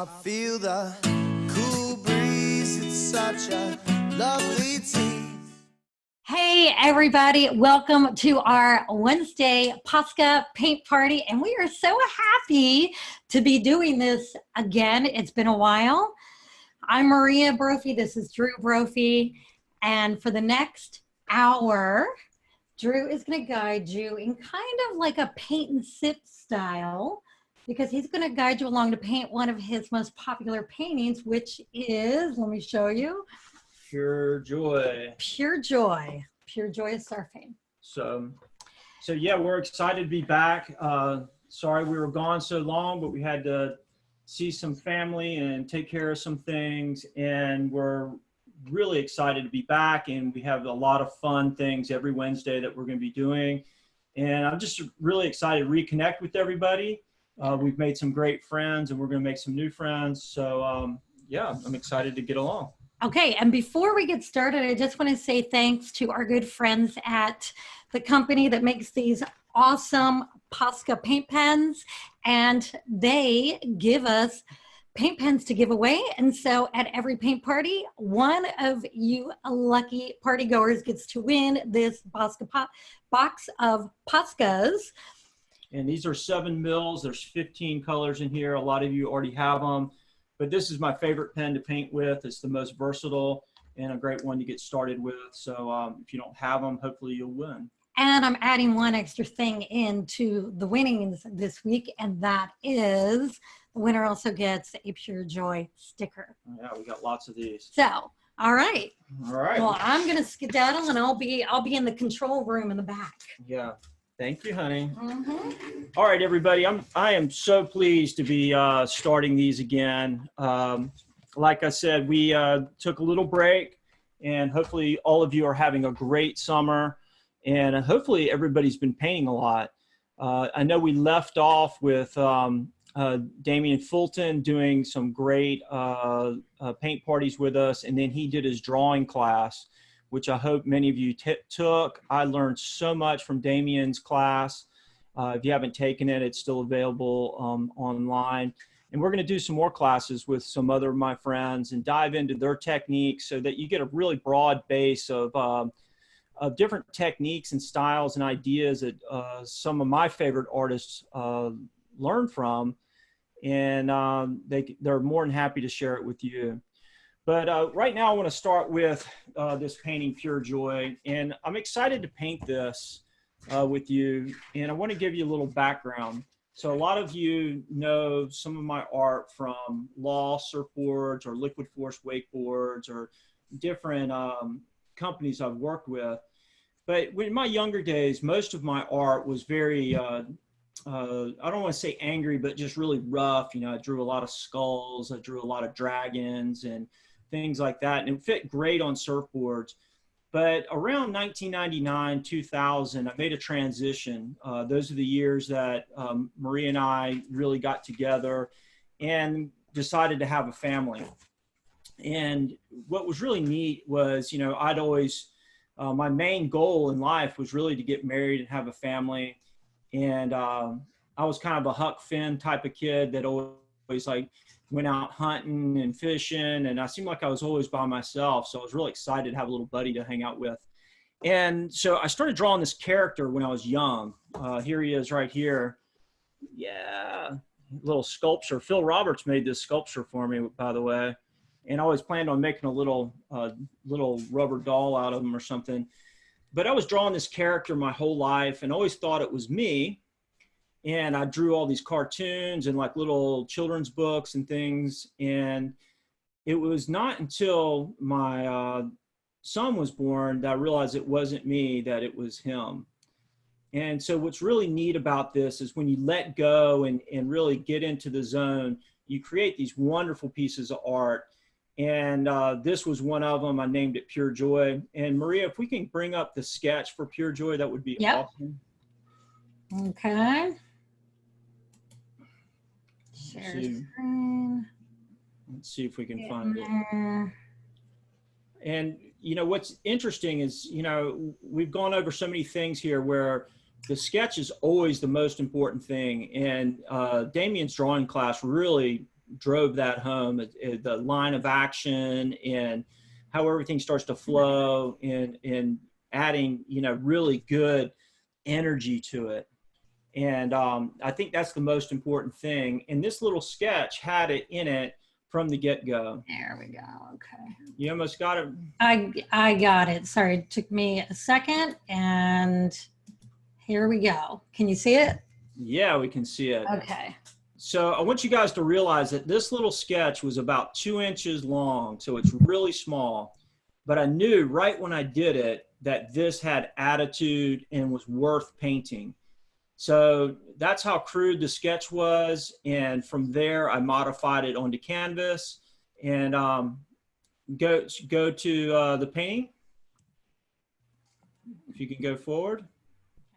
I feel the cool breeze. It's such a lovely tease. Hey everybody, welcome to our Wednesday Posca paint party, and we are so happy to be doing this again. It's been a while. I'm Maria Brophy, this is Drew Brophy, and for the next hour, Drew is going to guide you in kind of like a paint and sip style, because he's going to guide you along to paint one of his most popular paintings, which is, let me show you, Pure joy. Pure joy. Pure joy of surfing. So yeah, we're excited to be back. Sorry we were gone so long, but we had to see some family and take care of some things, and we're really excited to be back, and we have a lot of fun things every Wednesday that we're going to be doing, and I'm just really excited to reconnect with everybody. We've made some great friends, and we're going to make some new friends, so yeah, I'm excited to get along. Okay, and before we get started, I just want to say thanks to our good friends at the company that makes these awesome Posca paint pens, and they give us paint pens to give away. And so at every paint party, one of you lucky party goers gets to win this Posca box of Poscas. And these are 7 mils. There's 15 colors in here. A lot of you already have them. But this is my favorite pen to paint with. It's the most versatile and a great one to get started with. So if you don't have them, hopefully you'll win. And I'm adding one extra thing into the winnings this week, and that is the winner also gets a Pure Joy sticker. Yeah, we got lots of these. So, all right. All right. Well, I'm gonna skedaddle, and I'll be in the control room in the back. Yeah. Thank you, honey. Mm-hmm. All right, everybody. I am so pleased to be starting these again. Like I said, we took a little break, and hopefully all of you are having a great summer, and hopefully everybody's been painting a lot. I know we left off with Damian Fulton doing some great paint parties with us, and then he did his drawing class, which I hope many of you took. I learned so much from Damian's class. If you haven't taken it, it's still available online. And we're gonna do some more classes with some other of my friends and dive into their techniques so that you get a really broad base of different techniques and styles and ideas that some of my favorite artists learn from. And they're more than happy to share it with you. But right now I want to start with this painting, Pure Joy, and I'm excited to paint this with you, and I want to give you a little background. So a lot of you know some of my art from Law surfboards or Liquid Force wakeboards or different companies I've worked with. But in my younger days, most of my art was very, I don't want to say angry, but just really rough. You know, I drew a lot of skulls, I drew a lot of dragons and things like that, and it fit great on surfboards. But around 1999, 2000, I made a transition. Those are the years that Maria and I really got together and decided to have a family. And what was really neat was, you know, I'd always, my main goal in life was really to get married and have a family. And I was kind of a Huck Finn type of kid that always like went out hunting and fishing, and I seemed like I was always by myself. So I was really excited to have a little buddy to hang out with. And so I started drawing this character when I was young. Here he is right here. Yeah, little sculpture. Phil Roberts made this sculpture for me, by the way. And I always planned on making a little rubber doll out of him or something. But I was drawing this character my whole life and always thought it was me. And I drew all these cartoons and like little children's books and things. And it was not until my son was born that I realized it wasn't me, that it was him. And so what's really neat about this is when you let go and really get into the zone, you create these wonderful pieces of art. And this was one of them. I named it Pure Joy. And Maria, if we can bring up the sketch for Pure Joy, that would be awesome. Okay. Share screen. Let's see if we can find it. And you know what's interesting is, you know, we've gone over so many things here where the sketch is always the most important thing. And Damian's drawing class really drove that home. The line of action and how everything starts to flow, and adding, you know, really good energy to it. And I think that's the most important thing. And this little sketch had it in it from the get-go. There we go. Okay. You almost got it. I got it. Sorry, it took me a second, and here we go. Can you see it? Yeah, we can see it. Okay. So I want you guys to realize that this little sketch was about 2 inches long, so it's really small. But I knew right when I did it that this had attitude and was worth painting. So that's how crude the sketch was. And from there, I modified it onto canvas. And go to the painting. If you can go forward.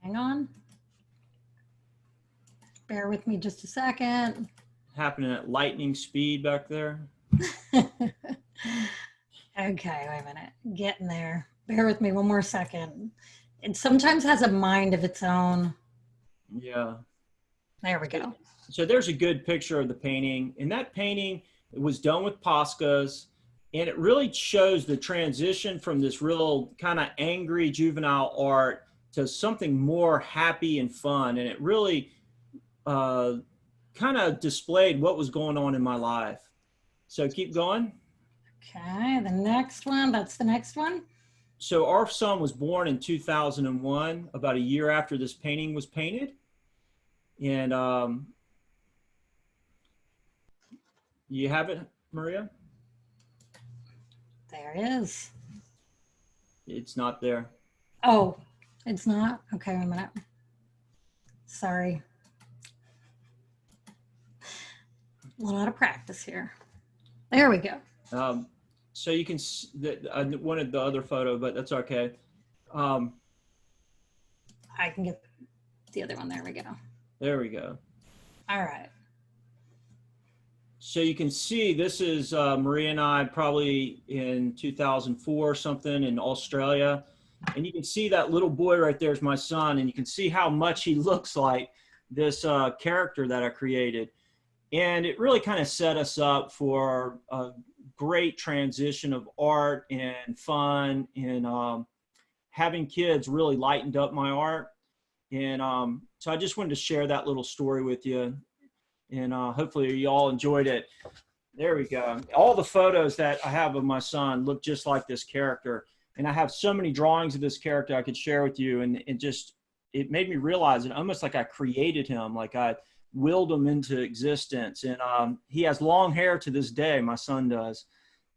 Hang on. Bear with me just a second. Happening at lightning speed back there. Okay, wait a minute. Getting there. Bear with me one more second. It sometimes has a mind of its own. Yeah. There we go. So there's a good picture of the painting. And that painting was done with Poscas. And it really shows the transition from this real kind of angry juvenile art to something more happy and fun. And it really kind of displayed what was going on in my life. So keep going. Okay, the next one, that's the next one. So our son was born in 2001, about a year after this painting was painted. And you have it, Maria? There it is. It's not there. Oh, it's not? Okay, wait a minute. Sorry. A lot of practice here. There we go. So you can, I wanted the other photo, but that's okay. I can get the other one. There we go. There we go. All right. So you can see this is Maria and I probably in 2004 or something in Australia. And you can see that little boy right there is my son. And you can see how much he looks like this character that I created. And it really kind of set us up for a great transition of art and fun, and having kids really lightened up my art. And so I just wanted to share that little story with you. And hopefully you all enjoyed it. There we go. All the photos that I have of my son look just like this character. And I have so many drawings of this character I could share with you. And it made me realize it almost like I created him, like I willed him into existence. And he has long hair to this day, my son does.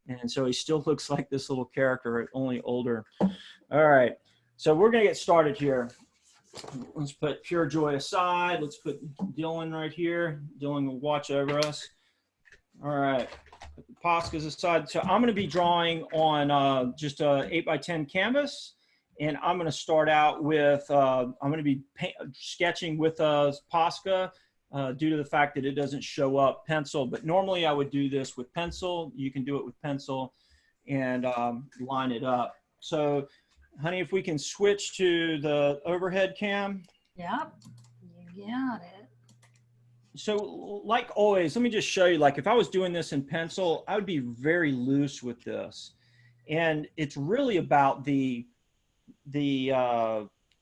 And so he still looks like this little character, only older. All right, so we're gonna get started here. Let's put Pure Joy aside. Let's put Dylan right here. Dylan will watch over us. All right, put the Poscas aside. So I'm gonna be drawing on just a 8x10 canvas. And I'm gonna start out with, I'm gonna be sketching with Posca. Due to the fact that it doesn't show up pencil, but normally I would do this with pencil. You can do it with pencil and line it up. So, honey, if we can switch to the overhead cam. Yep, you got it. So, like always, let me just show you, like if I was doing this in pencil, I would be very loose with this. And it's really about the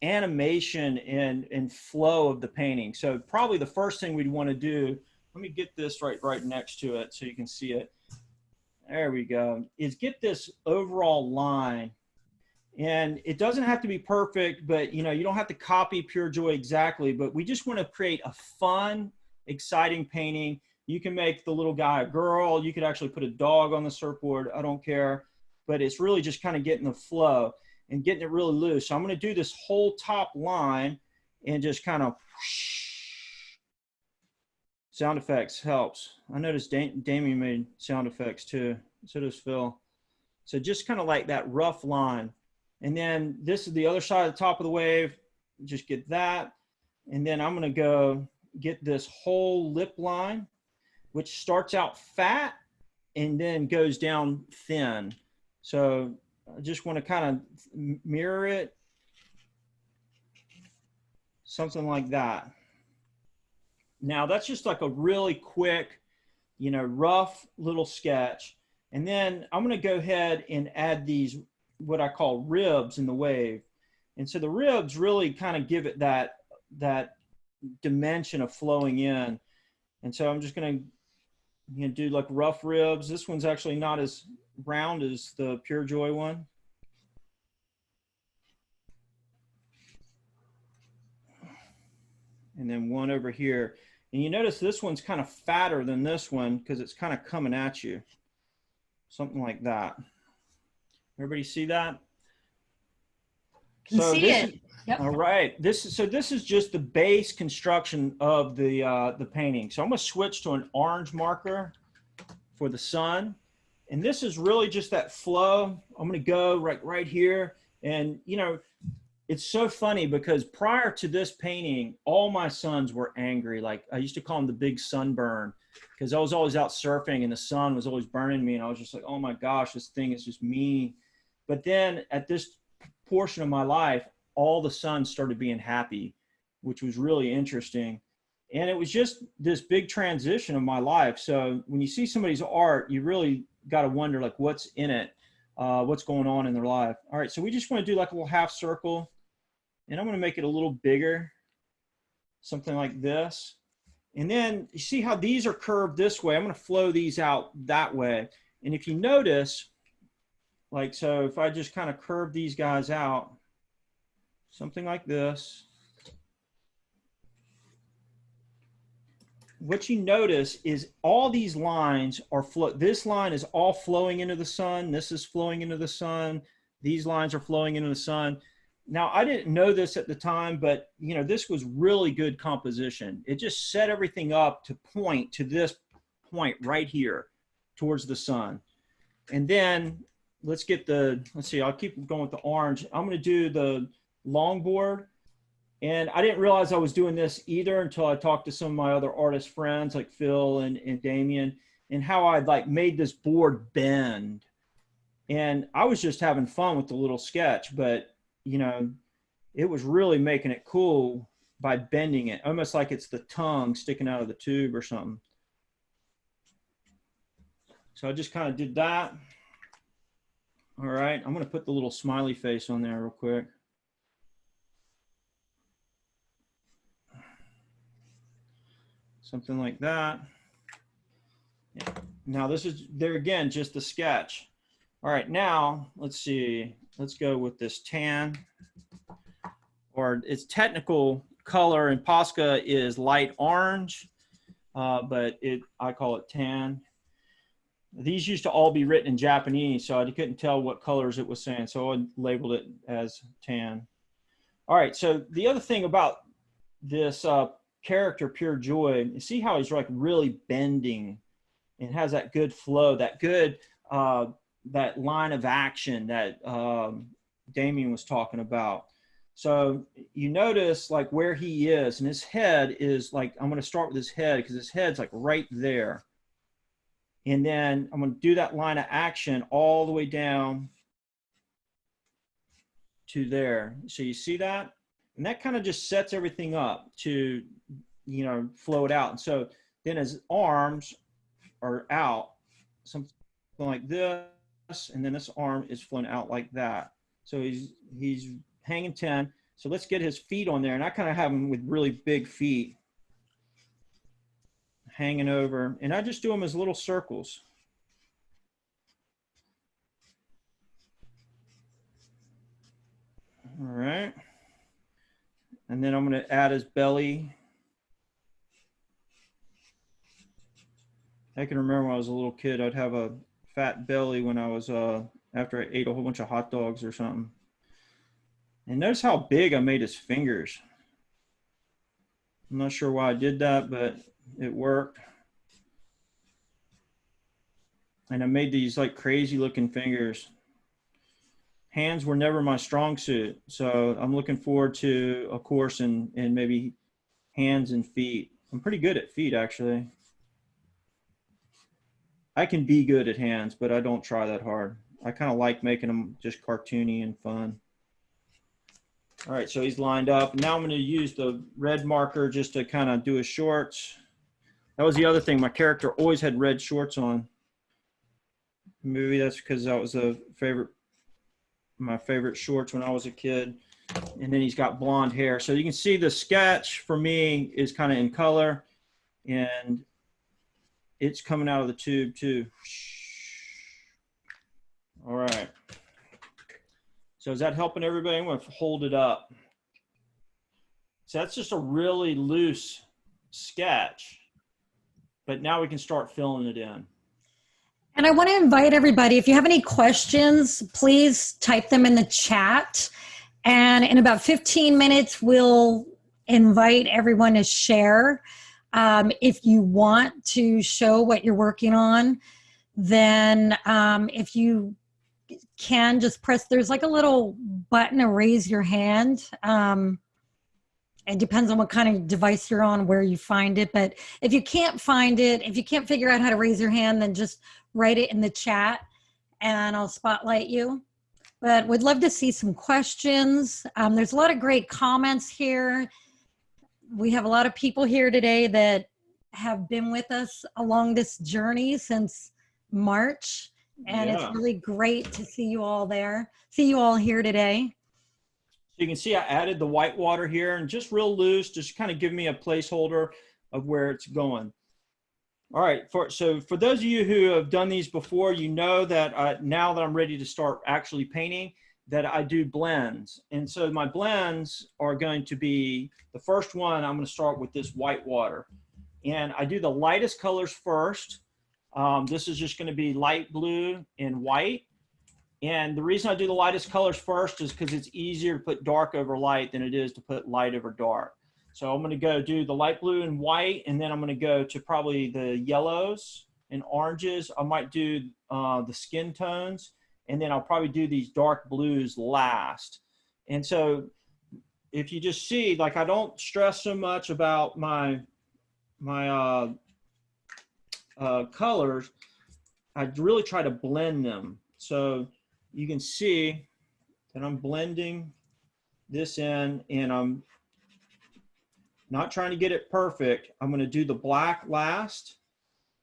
animation and flow of the painting. So probably the first thing we'd want to do, let me get this right next to it so you can see it. There we go. Is get this overall line. And it doesn't have to be perfect, but you know, you don't have to copy Pure Joy exactly, but we just want to create a fun, exciting painting. You can make the little guy a girl. You could actually put a dog on the surfboard. I don't care, but it's really just kind of getting the flow and getting it really loose. So I'm going to do this whole top line and just kind of sound effects helps. I noticed Damien made sound effects too. So does Phil. So just kind of like that rough line. And then this is the other side of the top of the wave. Just get that. And then I'm going to go get this whole lip line, which starts out fat and then goes down thin. So I just want to kind of mirror it, something like that. Now that's just like a really quick, you know, rough little sketch. And then I'm going to go ahead and add these, what I call ribs in the wave. And so the ribs really kind of give it that dimension of flowing in. And so I'm just going to do like rough ribs. This one's actually not as round as the Pure Joy one. And then one over here. And you notice this one's kind of fatter than this one because it's kind of coming at you. Something like that. Everybody see that? Can see it. Yep. All right. This is just the base construction of the painting. So I'm going to switch to an orange marker for the sun. And this is really just that flow. I'm going to go right here. And, you know, it's so funny because prior to this painting, all my sons were angry. Like I used to call them the big sunburn because I was always out surfing and the sun was always burning me. And I was just like, oh my gosh, this thing is just mean. But then at this portion of my life, all the sons started being happy, which was really interesting. And it was just this big transition of my life. So when you see somebody's art, you really got to wonder like what's in it, what's going on in their life. All right, so we just want to do like a little half circle. And I'm going to make it a little bigger, something like this. And then you see how these are curved this way. I'm going to flow these out that way. And if you notice, like, so if I just kind of curve these guys out, something like this, what you notice is all these lines are this line is all flowing into the sun. This is flowing into the sun. These lines are flowing into the sun. Now, I didn't know this at the time, but, you know, this was really good composition. It just set everything up to point to this point right here towards the sun. And then let's see, I'll keep going with the orange. I'm going to do the longboard. And I didn't realize I was doing this either until I talked to some of my other artist friends like Phil and Damien, and how I'd like made this board bend. And I was just having fun with the little sketch, but you know, it was really making it cool by bending it, almost like it's the tongue sticking out of the tube or something. So I just kind of did that. All right, I'm going to put the little smiley face on there real quick. Something like that. Yeah. Now this is, there again, just a sketch. All right, now let's see. Let's go with this tan, or its technical color in Posca is light orange, but I call it tan. These used to all be written in Japanese, so I couldn't tell what colors it was saying, so I labeled it as tan. All right, so the other thing about this character, Pure Joy, you see how he's like really bending and has that good flow, that good that line of action that Damien was talking about. So you notice like where he is, and his head is like, I'm going to start with his head because his head's like right there. And then I'm going to do that line of action all the way down to there. So you see that? And that kind of just sets everything up to, you know, flow it out. And so then his arms are out, something like this. And then this arm is flown out like that. So he's hanging 10. So let's get his feet on there. And I kind of have him with really big feet hanging over. And I just do them as little circles. All right. And then I'm going to add his belly. I can remember when I was a little kid, I'd have a fat belly when I was, after I ate a whole bunch of hot dogs or something. And notice how big I made his fingers. I'm not sure why I did that, but it worked. And I made these like crazy looking fingers. Hands were never my strong suit. So I'm looking forward to a course in maybe hands and feet. I'm pretty good at feet, actually. I can be good at hands, but I don't try that hard. I kind of like making them just cartoony and fun. All right, so he's lined up. Now I'm going to use the red marker just to kind of do his shorts. That was the other thing. My character always had red shorts on. Maybe that's because that was my favorite shorts when I was a kid. And then he's got blonde hair. So you can see the sketch for me is kind of in color, and it's coming out of the tube too. All right. So is that helping everybody? I'm going to hold it up. So that's just a really loose sketch, but now we can start filling it in. And I want to invite everybody, if you have any questions, please type them in the chat. And in about 15 minutes, we'll invite everyone to share. If you want to show what you're working on, then if you can just press, there's like a little button to raise your hand. It depends on what kind of device you're on, where you find it. But if you can't find it, if you can't figure out how to raise your hand, then just write it in the chat and I'll spotlight you. But we'd love to see some questions. There's a lot of great comments here. We have a lot of people here today that have been with us along this journey since March. And Yeah. it's really great to see you all there, see you all here today. So you can see I added the white water here and just real loose, just kind of give me a placeholder of where it's going. All right, so for those of you who have done these before, you know that now that I'm ready to start actually painting, that I do blends. And so my blends are going to be, the first one, I'm going to start with this white water. And I do the lightest colors first. This is just going to be light blue and white. And the reason I do the lightest colors first is because it's easier to put dark over light than it is to put light over dark. So I'm going to go do the light blue and white, and then I'm going to go to probably the yellows and oranges. I might do the skin tones, and then I'll probably do these dark blues last. And so if you just see, like, I don't stress so much about my colors. I really try to blend them. So you can see that I'm blending this in, and I'm not trying to get it perfect. I'm going to do the black last.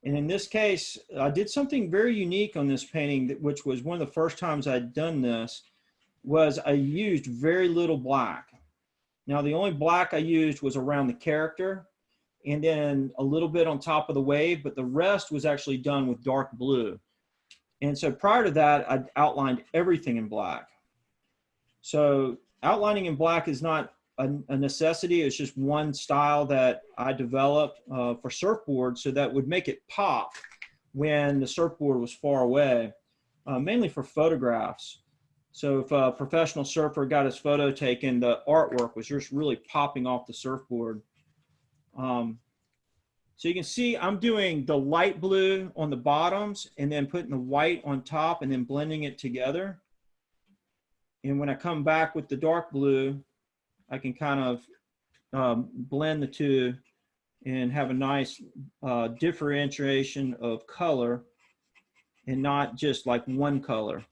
And in this case, I did something very unique on this painting, which was one of the first times I'd done this, was I used very little black. Now, the only black I used was around the character and then a little bit on top of the wave, but the rest was actually done with dark blue. And so prior to that, I outlined everything in black. So outlining in black is not a necessity. It's just one style that I developed for surfboard, so that would make it pop when the surfboard was far away, mainly for photographs. So if a professional surfer got his photo taken, the artwork was just really popping off the surfboard. So you can see I'm doing the light blue on the bottoms and then putting the white on top and then blending it together. And when I come back with the dark blue, I can kind of blend the two and have a nice differentiation of color and not just like one color.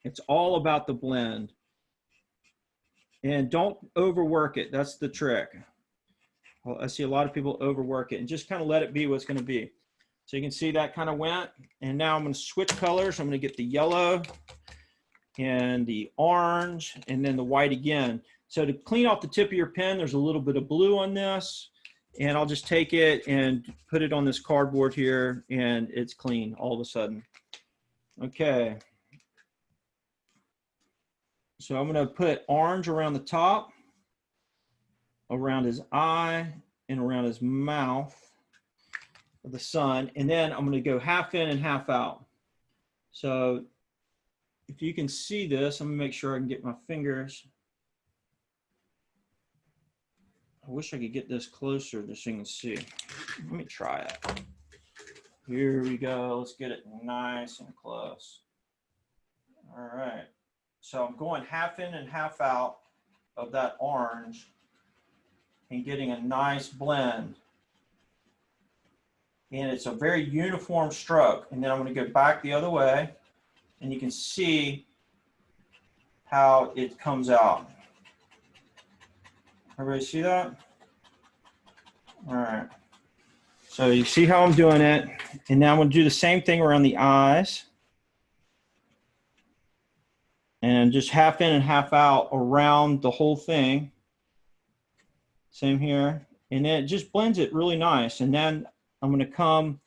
It's all about the blend. And don't overwork it. That's the trick. Well, I see a lot of people overwork it, and just kind of let it be what's going to be. So you can see that kind of went. And now I'm going to switch colors. I'm going to get the yellow and the orange and then the white again. So to clean off the tip of your pen, there's a little bit of blue on this, and I'll just take it and put it on this cardboard here, and it's clean all of a sudden. Okay. So I'm going to put orange around the top, around his eye, and around his mouth of the sun. And then I'm going to go half in and half out. So if you can see this, I'm going to make sure I can get my fingers. I wish I could get this closer so you can see. Let me try it. Here we go. Let's get it nice and close. All right. So I'm going half in and half out of that orange and getting a nice blend. And it's a very uniform stroke. And then I'm going to go back the other way, and you can see how it comes out. Everybody see that? All right. So you see how I'm doing it. And now I'm going to do the same thing around the eyes. And just half in and half out around the whole thing. Same here. And then it just blends it really nice. And then I'm going to come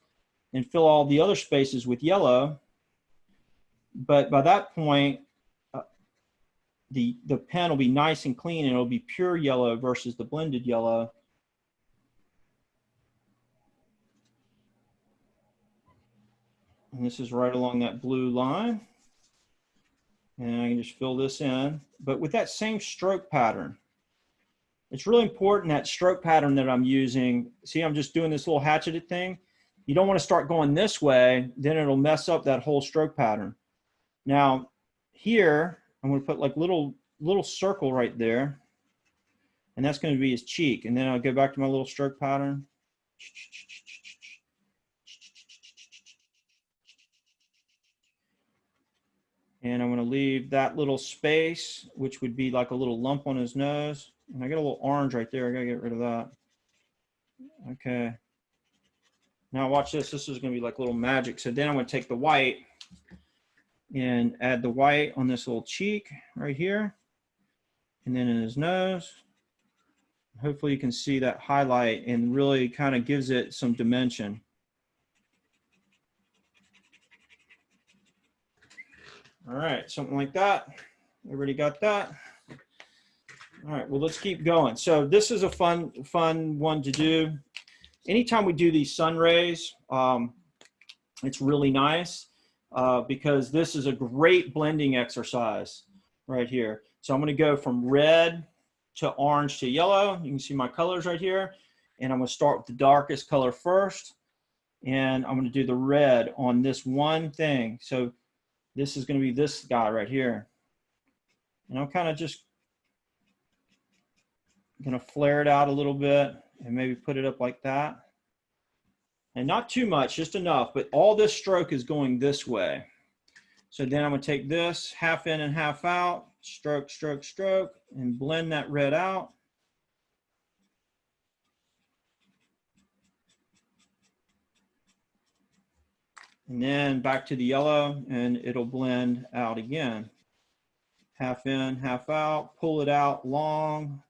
and fill all the other spaces with yellow. But by that point, the pen will be nice and clean, and it'll be pure yellow versus the blended yellow. And this is right along that blue line. And I can just fill this in, but with that same stroke pattern. It's really important, that stroke pattern that I'm using. See, I'm just doing this little hatcheted thing. You don't want to start going this way, then it'll mess up that whole stroke pattern. Now, here, I'm going to put like little circle right there, and that's going to be his cheek. And then I'll go back to my little stroke pattern. And I'm going to leave that little space, which would be like a little lump on his nose. And I got a little orange right there. I got to get rid of that. Okay. Now watch this. This is going to be like little magic. So then I'm going to take the white and add the white on this little cheek right here. And then in his nose. Hopefully you can see that highlight and really kind of gives it some dimension. All right, something like that. Everybody got that? All right, well, let's keep going. So this is a fun one to do. Anytime we do these sun rays, it's really nice because this is a great blending exercise right here. So I'm going to go from red to orange to yellow. You can see my colors right here. And I'm going to start with the darkest color first. And I'm going to do the red on this one thing. So this is going to be this guy right here. And I'm kind of just going to flare it out a little bit and maybe put it up like that. And not too much, just enough, but all this stroke is going this way. So then I'm going to take this half in and half out, stroke, stroke, stroke, and blend that red out. And then back to the yellow, and it'll blend out again. Half in, half out, pull it out long.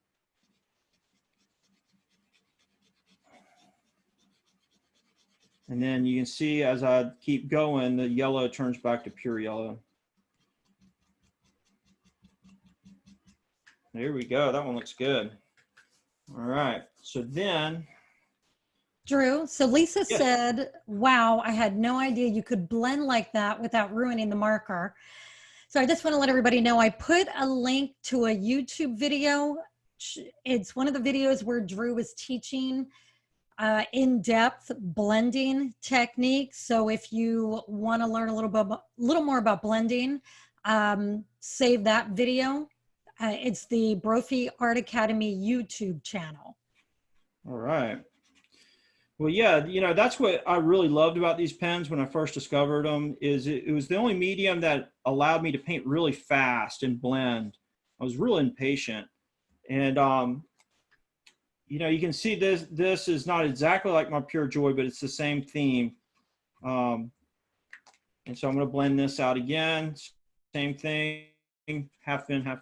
And then you can see as I keep going, the yellow turns back to pure yellow. There we go. That one looks good. All right. So then, Drew, so Lisa yes. said, wow, I had no idea you could blend like that without ruining the marker. So I just want to let everybody know, I put a link to a YouTube video. It's one of the videos where Drew was teaching in-depth blending techniques. So if you want to learn a little more about blending, save that video. It's the Brophy Art Academy YouTube channel. All right. Well, yeah, you know, that's what I really loved about these pens when I first discovered them, is it was the only medium that allowed me to paint really fast and blend. I was real impatient. And, you know, you can see this is not exactly like my Pure Joy, but it's the same theme. And so I'm going to blend this out again. Same thing, half in, half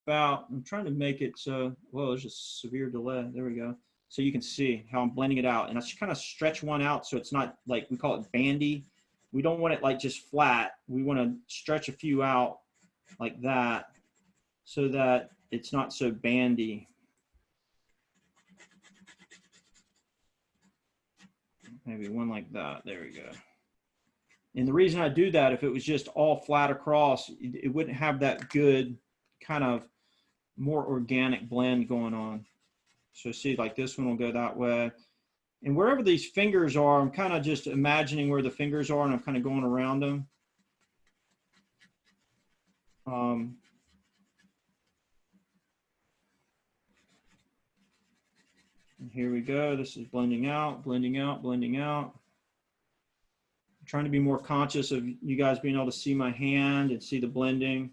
out. I'm trying to make it so, well, there's a severe delay. There we go. So you can see how I'm blending it out. And I just kind of stretch one out so it's not like, we call it bandy. We don't want it like just flat. We want to stretch a few out like that so that it's not so bandy. Maybe one like that. There we go. And the reason I do that, if it was just all flat across, it wouldn't have that good kind of more organic blend going on. So see, like this one will go that way. And wherever these fingers are, I'm kind of just imagining where the fingers are, and I'm kind of going around them. And here we go. This is blending out, blending out, blending out. I'm trying to be more conscious of you guys being able to see my hand and see the blending.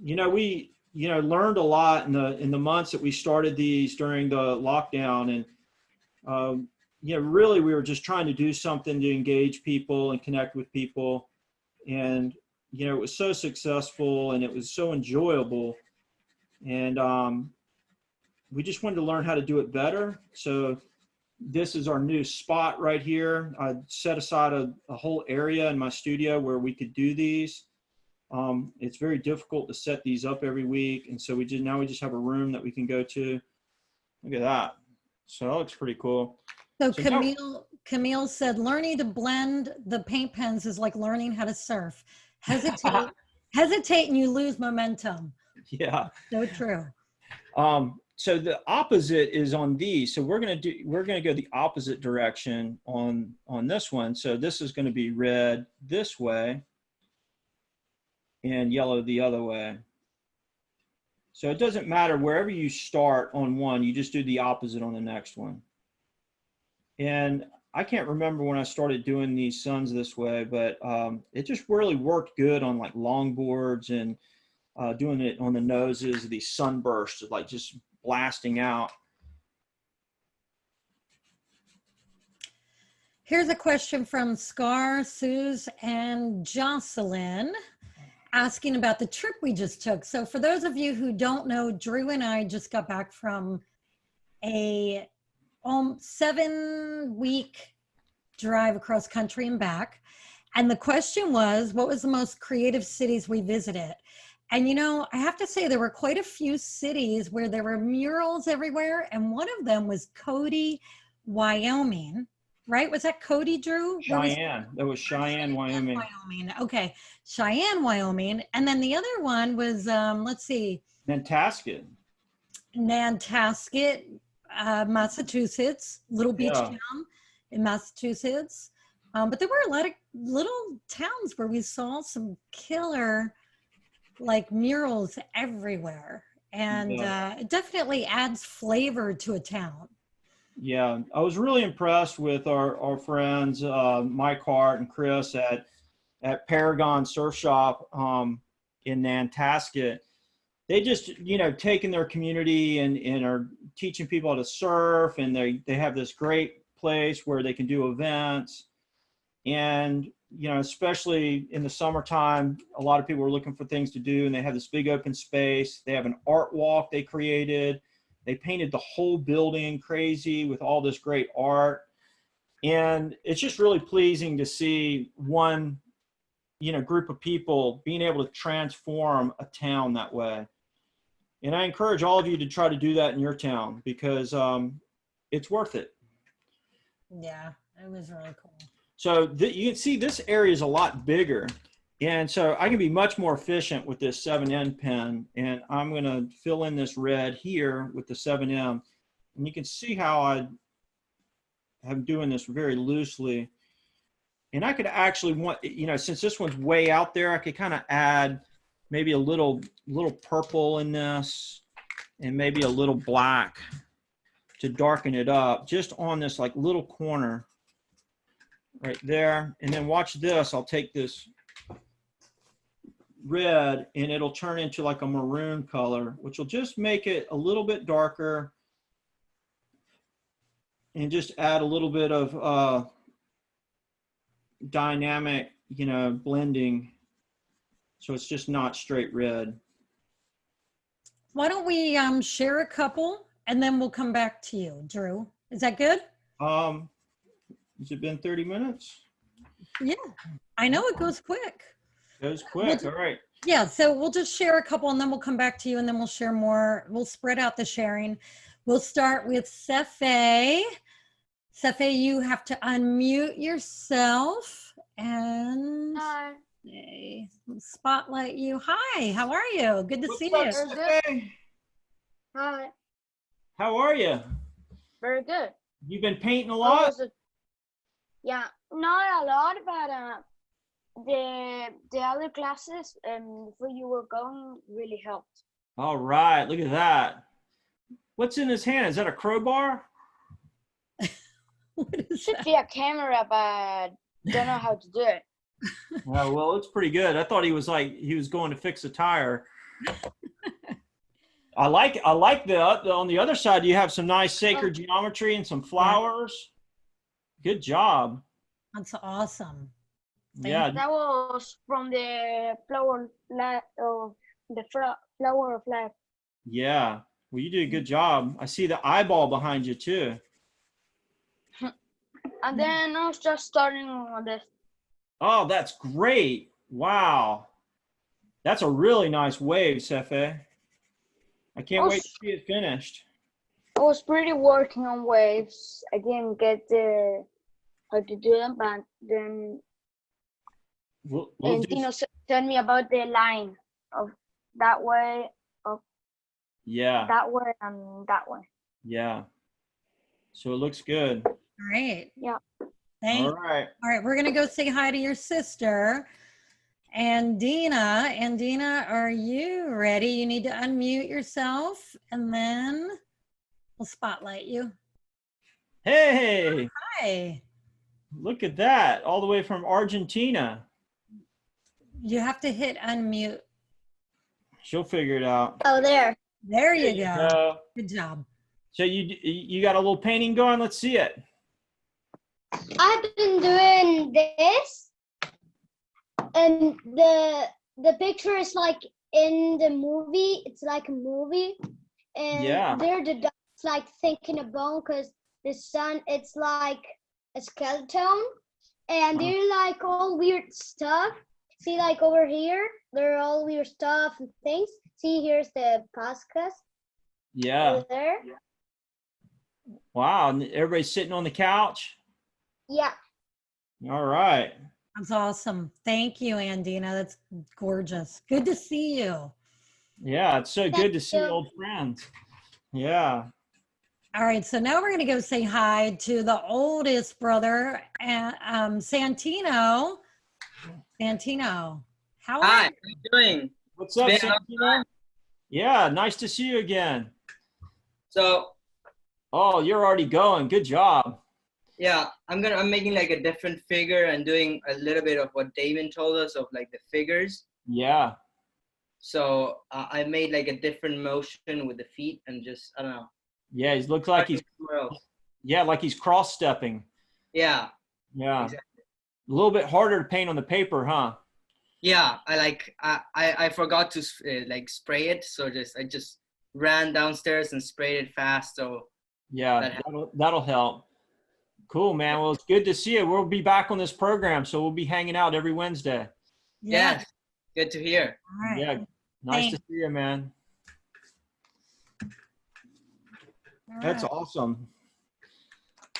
You know, we learned a lot in the months that we started these during the lockdown, and really we were just trying to do something to engage people and connect with people. And, it was so successful and it was so enjoyable. And we just wanted to learn how to do it better. So this is our new spot right here. I set aside a whole area in my studio where we could do these. It's very difficult to set these up every week. And so now we just have a room that we can go to. Look at that. So that looks pretty cool. So Camille said, learning to blend the paint pens is like learning how to surf. Hesitate and you lose momentum. Yeah. So true. So the opposite is on these. So we're going to go the opposite direction on this one. So this is going to be red this way and yellow the other way. So it doesn't matter wherever you start on one, you just do the opposite on the next one. And I can't remember when I started doing these suns this way, but it just really worked good on like longboards and doing it on the noses, these sunbursts, like just blasting out. Here's a question from Scar, Suze, and Jocelyn asking about the trip we just took. So for those of you who don't know, Drew and I just got back from a 7-week drive across country and back. And the question was, what was the most creative cities we visited? And, I have to say there were quite a few cities where there were murals everywhere. And one of them was Cody, Wyoming, right? Was that Cody, Drew? Cheyenne. That was Cheyenne, Wyoming. Okay. Cheyenne, Wyoming. And then the other one was, let's see. Nantasket, Massachusetts, little beach town in Massachusetts. But there were a lot of little towns where we saw some killer like murals everywhere. And it definitely adds flavor to a town. Yeah, I was really impressed with our friends, Mike Hart and Chris at Paragon Surf Shop in Nantasket. They just, taking their community and are teaching people how to surf, and they have this great place where they can do events. And, especially in the summertime, a lot of people are looking for things to do, and they have this big open space. They have an art walk they created. They painted the whole building crazy with all this great art. And it's just really pleasing to see one, group of people being able to transform a town that way. And I encourage all of you to try to do that in your town because it's worth it. Yeah, it was really cool. So you can see this area is a lot bigger. And so I can be much more efficient with this 7N pen. And I'm going to fill in this red here with the 7M. And you can see how I'm doing this very loosely. And I could actually since this one's way out there, I could kind of add maybe a little purple in this and maybe a little black to darken it up just on this like little corner right there. And then watch this. I'll take this red and it'll turn into like a maroon color, which will just make it a little bit darker and just add a little bit of dynamic, blending. So it's just not straight red. Why don't we share a couple and then we'll come back to you, Drew. Is that good? Has it been 30 minutes? Yeah, I know it goes quick. Goes quick, all right. Yeah, so we'll just share a couple and then we'll come back to you and then we'll share more. We'll spread out the sharing. We'll start with Cefe. Cefe, you have to unmute yourself and spotlight you. Hi, how are you? Good to see you. Cefe? Hi. How are you? Very good. You've been painting a lot? Yeah, not a lot, but the other classes before you were going really helped. All right, look at that. What's in his hand? Is that a crowbar? What is Should that? be a camera, but don't know how to do it. Oh, well, it's pretty good. I thought he was going to fix a tire. I like the on the other side, you have some nice sacred geometry and some flowers. Good job. That's awesome. Yeah. That was from the flower of the flower of life. Yeah. Well, you did a good job. I see the eyeball behind you too. And then I was just starting on this. Oh, that's great. Wow. That's a really nice wave, Sefe. I can't wait to see it finished. I was pretty working on waves. I didn't get the how to do them, but then We'll Dino told me about the line of that way, of yeah. that way, and that way. Yeah. So it looks good. Great. Yeah. Thanks. All right. All right, we're gonna go say hi to your sister, Andina. Andina, are you ready? You need to unmute yourself, and then we'll spotlight you. Hey, Hi. look at that. All the way from Argentina. You have to hit unmute. She'll figure it out. Oh, there. There you go. go. Good job. So you got a little painting going? Let's see it. I've been doing this, and the picture is like in the movie. It's like a movie, and Yeah. there the dog's like thinking a bone because the sun. It's like a skeleton, and they're like all weird stuff. See, like over here, they're all weird stuff and things. See, here's the Poscas. Yeah. Over there. Wow. And everybody's sitting on the couch. Yeah. All right. That's awesome. Thank you, Andina. That's gorgeous. Good to see you. Yeah. It's so good to see you. old friends. Yeah. All right, so now we're going to go say hi to the oldest brother, Santino. Santino, how are Hi, you? how you doing? What's up, It's been a long Santino? Yeah. Nice to see you again. So Oh, you're already going. Good job. yeah, I'm making like a different figure and doing a little bit of what Damon told us of like the figures. Yeah. So I made like a different motion with the feet and just I don't know. Yeah. He looks like he's, Somewhere else. yeah, like he's cross stepping. Yeah, Yeah. exactly. A little bit harder to paint on the paper, huh? Yeah. I forgot to like spray it, so I just ran downstairs and sprayed it fast. So Yeah, that'll help. Cool, man. Well, it's good to see you. We'll be back on this program, so we'll be hanging out every Wednesday. yeah, good to hear. All right. Yeah, nice Thanks. to see you, man. All That's right. awesome.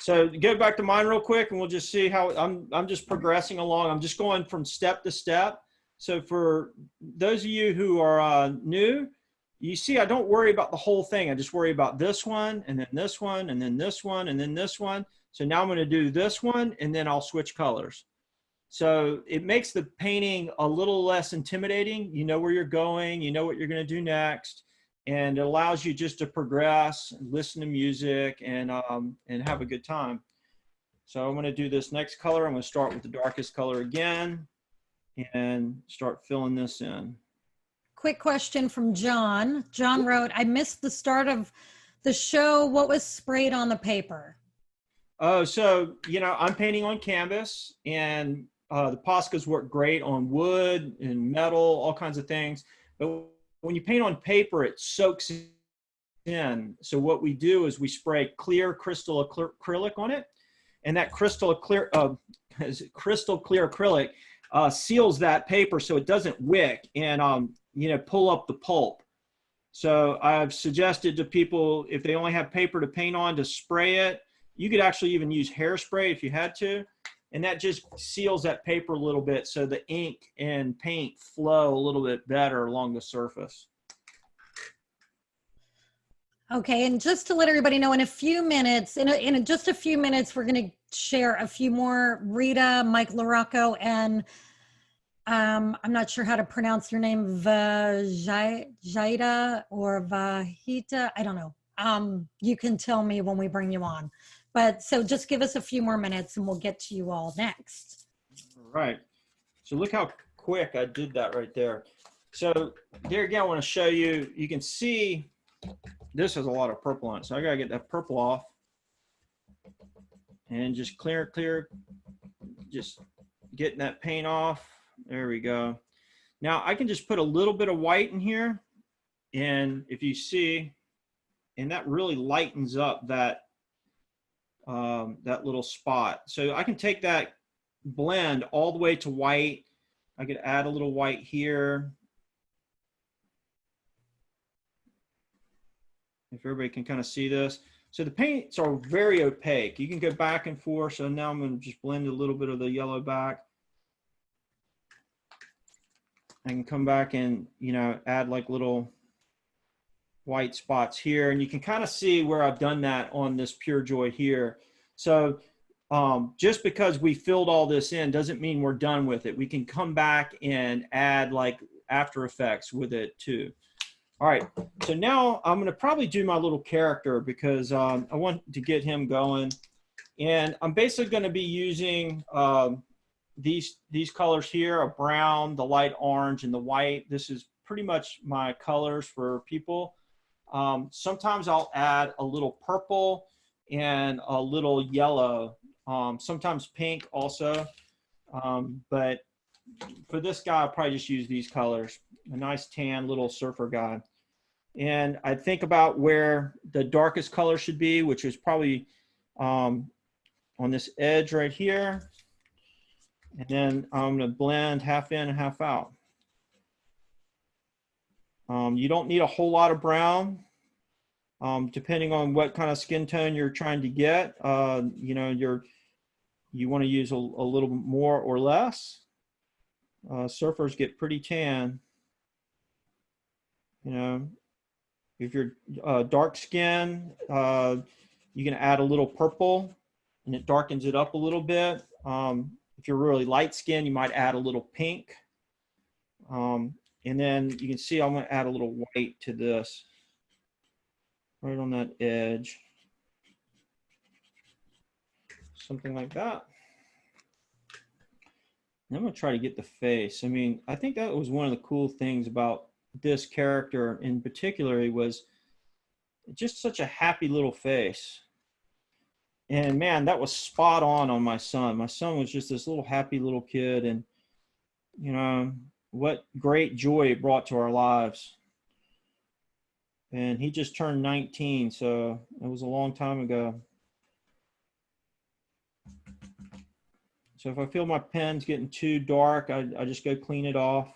So go back to mine real quick, and we'll just see how I'm just progressing along. I'm just going from step to step. So for those of you who are new, you see, I don't worry about the whole thing. I just worry about this one, and then this one, and then this one, and then this one. So now I'm going to do this one, and then I'll switch colors. So it makes the painting a little less intimidating. You know where you're going, you know what you're going to do next, and it allows you just to progress, listen to music, and have a good time. So I'm going to do this next color. I'm going to start with the darkest color again and start filling this in. Quick question from John. John wrote, I missed the start of the show. What was sprayed on the paper? Oh, so, you know, I'm painting on canvas, and the Poscas work great on wood and metal, all kinds of things. But when you paint on paper, it soaks in. So what we do is we spray clear crystal acrylic on it, and that crystal clear acrylic seals that paper so it doesn't wick and you know, pull up the pulp. So I've suggested to people, if they only have paper to paint on, to spray it. You could actually even use hairspray if you had to, and that just seals that paper a little bit so the ink and paint flow a little bit better along the surface. Okay, and just to let everybody know, in a few minutes, in just a few minutes, we're going to share a few more. Rita, Mike LaRocco, and I'm not sure how to pronounce your name, Vajita or Vahita. I don't know. You can tell me when we bring you on. But so just give us a few more minutes and we'll get to you all next. All right. So look how quick I did that right there. So there again, I want to show you, you can see this has a lot of purple on it. So I got to get that purple off. And just clear, just getting that paint off. There we go. Now I can just put a little bit of white in here. And if you see, and that really lightens up that, that little spot. So I can take that blend all the way to white. I could add a little white here. If everybody can kind of see this. So the paints are very opaque. You can go back and forth. So now I'm going to just blend a little bit of the yellow back. I can come back and, you know, add like little white spots here. And you can kind of see where I've done that on this Pure Joy here. So just because we filled all this in doesn't mean we're done with it. We can come back and add like After Effects with it too. All right, so now I'm going to probably do my little character because I want to get him going. And I'm basically going to be using these colors here, a brown, the light orange, and the white. This is pretty much my colors for people. Sometimes I'll add a little purple and a little yellow, sometimes pink also. But for this guy, I'll probably just use these colors, a nice tan little surfer guy. And I think about where the darkest color should be, which is probably on this edge right here. And then I'm going to blend half in and half out. You don't need a whole lot of brown, depending on what kind of skin tone you're trying to get. You know, you want to use a little more or less. Surfers get pretty tan. You know, if you're dark skin, you can add a little purple and it darkens it up a little bit. If you're really light skin, you might add a little pink. And then you can see I'm going to add a little white to this, right on that edge. Something like that. And I'm going to try to get the face. I mean, I think that was one of the cool things about this character in particular. He was just such a happy little face. And man, that was spot on my son. My son was just this little happy little kid, and you know, what great joy it brought to our lives. And he just turned 19, so it was a long time ago. So if I feel my pen's getting too dark, I just go clean it off.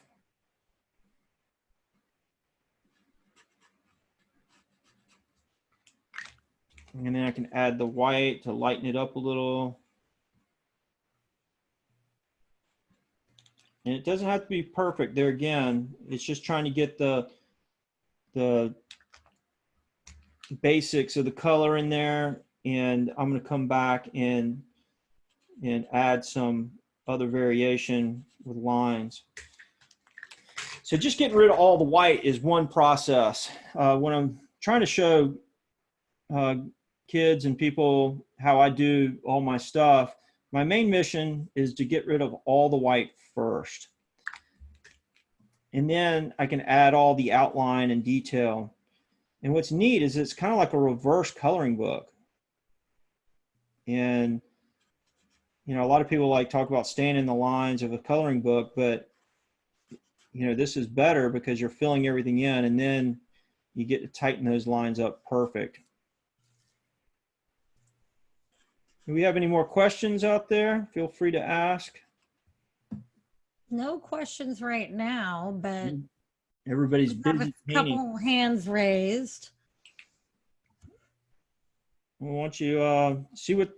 And then I can add the white to lighten it up a little. And it doesn't have to be perfect there again. It's just trying to get the basics of the color in there. And I'm going to come back and add some other variation with lines. So just getting rid of all the white is one process. When I'm trying to show kids and people how I do all my stuff, my main mission is to get rid of all the white first. And then I can add all the outline and detail. And what's neat is it's kind of like a reverse coloring book. And you know, a lot of people like talk about staying in the lines of a coloring book, but you know, this is better because you're filling everything in and then you get to tighten those lines up perfect. Do we have any more questions out there? Feel free to ask. No questions right now, but Everybody's we have busy a painting. couple hands raised. Well, why don't you see what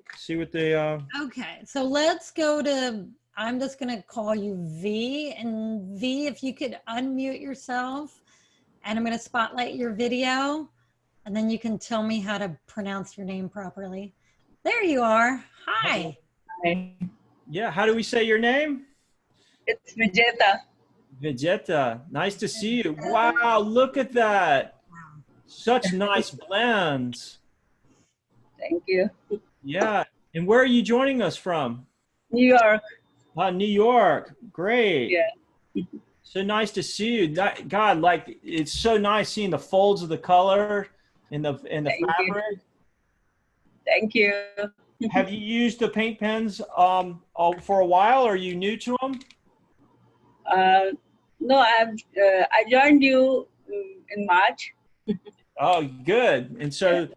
they Okay, so let's go to, I'm just going to call you V. And V, if you could unmute yourself, and I'm going to spotlight your video, and then you can tell me how to pronounce your name properly. There you are. Hi. Hi, Yeah, how do we say your name? it's Vijeta. Vegeta. Nice to see you. Wow, look at that. Such nice blends. Thank you. Yeah. And where are you joining us from? New York. New York. Great. Yeah. So nice to see you. God, like it's so nice seeing the folds of the color in the Thank you. fabric. Thank you. Have you used the paint pens for a while? Or are you new to them? No, I joined you in March. Oh, good. And so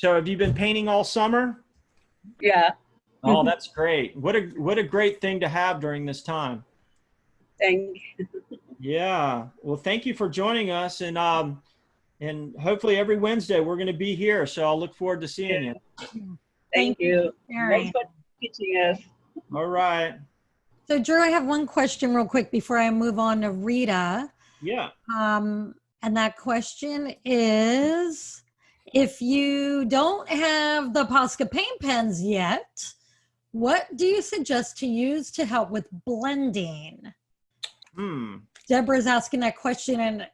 have you been painting all summer? Yeah. Oh, that's great. What a great thing to have during this time. Thank you. Yeah. Well, thank you for joining us, and hopefully every Wednesday we're going to be here. So I'll look forward to seeing you. Thank you. for sharing. Thanks for teaching us. All right. So Drew, I have one question real quick before I move on to Rita. Yeah. And that question is, if you don't have the Posca paint pens yet, what do you suggest to use to help with blending? Deborah's asking that question, and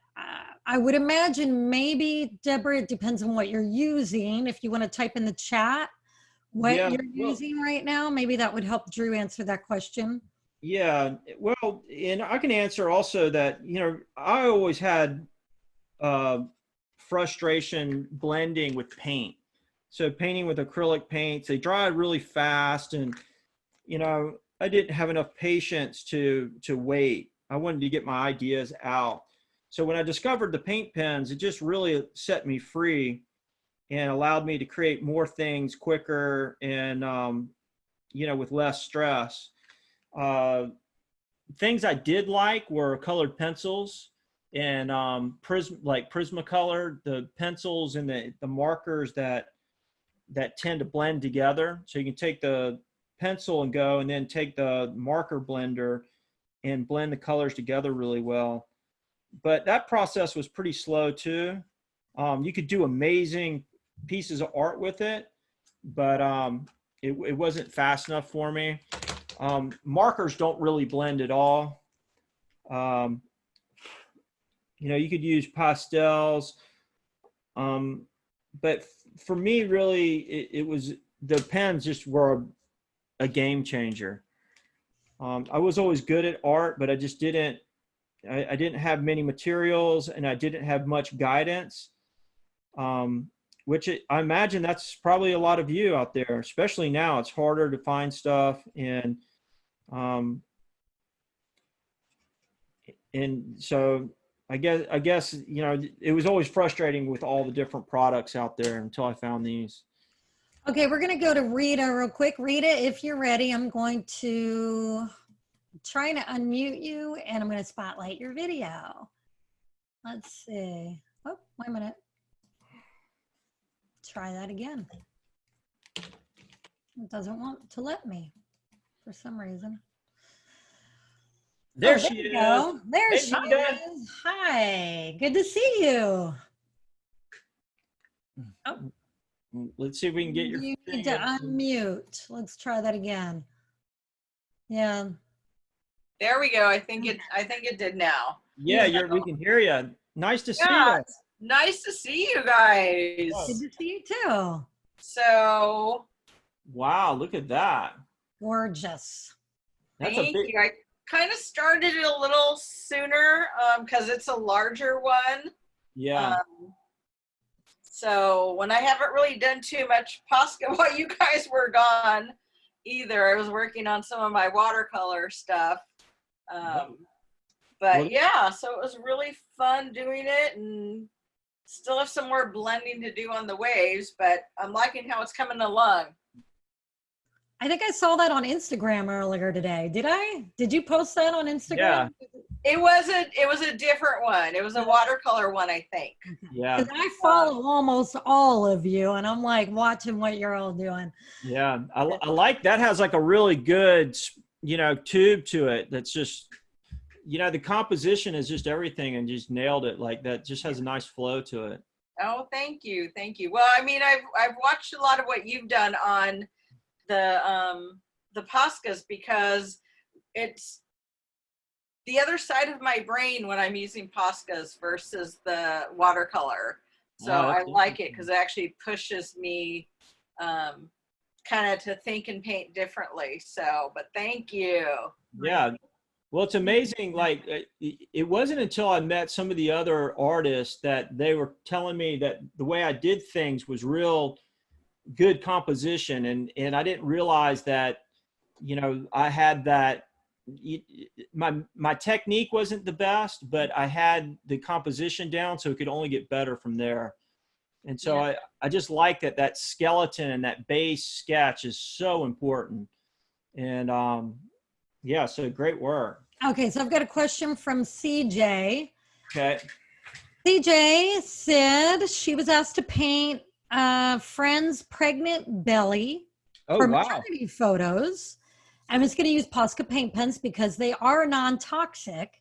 I would imagine maybe, Deborah, it depends on what you're using. If you want to type in the chat what you're using right now, maybe that would help Drew answer that question. Yeah. Well, and I can answer also that, I always had frustration blending with paint. So painting with acrylic paints, they dry really fast, and I didn't have enough patience to wait. I wanted to get my ideas out. So when I discovered the paint pens, it just really set me free and allowed me to create more things quicker and with less stress. Things I did like were colored pencils and Prismacolor, the pencils and the markers that tend to blend together. So you can take the pencil and go, and then take the marker blender and blend the colors together really well. But that process was pretty slow too. You could do amazing pieces of art with it, but it wasn't fast enough for me. Markers don't really blend at all. You could use pastels, but for me, really, it was the pens just were a game changer. I was always good at art, but I just didn't. I didn't have many materials, and I didn't have much guidance. Which I imagine that's probably a lot of you out there, especially now. It's harder to find stuff, and so I guess it was always frustrating with all the different products out there until I found these. Okay, we're going to go to Rita real quick. Rita, if you're ready, I'm going to try to unmute you, and I'm going to spotlight your video. Let's see. Oh, wait a minute. Try that again. It doesn't want to let me for some reason. There Oh, she you is. go. There Hey, she Rita. is. Hi. Good to see you. Oh, Let's see if we can get your. you need to unmute. Let's try that again. Yeah. There we go. I think it did now. Yeah, we can hear you. Nice to see Yeah, you. it's nice to see you guys. Good to see you too. So Wow, look at that. Gorgeous. That's thank a big. you. I kind of started it a little sooner because it's a larger one. Yeah. So when I haven't really done too much Posca while you guys were gone either, I was working on some of my watercolor stuff. But yeah, so it was really fun doing it, and still have some more blending to do on the waves, but I'm liking how it's coming along. I think I saw that on Instagram earlier today. Did you post that on Instagram? Yeah. It was a different one. It was a watercolor one, I think. Yeah. Because I follow almost all of you, and I'm like watching what you're all doing. Yeah. I like that. Has like a really good, tube to it. That's just, the composition is just everything, and just nailed it. Like that just has a nice flow to it. Oh, thank you. Thank you. Well, I mean, I've watched a lot of what you've done on the Poscas, because it's the other side of my brain when I'm using Poscas versus the watercolor. So I like it because it actually pushes me kind of to think and paint differently. So, but thank you. Yeah. Well, it's amazing. Like it wasn't until I met some of the other artists that they were telling me that the way I did things was real good composition, and I didn't realize that, you know, I had that. My technique wasn't the best, but I had the composition down, so it could only get better from there. And so I just like that skeleton and that base sketch is so important. And yeah, so great work. Okay, so I've got a question from CJ. Okay. CJ said she was asked to paint friend's pregnant belly Oh, for wow. maternity photos. I'm just going to use Posca paint pens because they are non-toxic.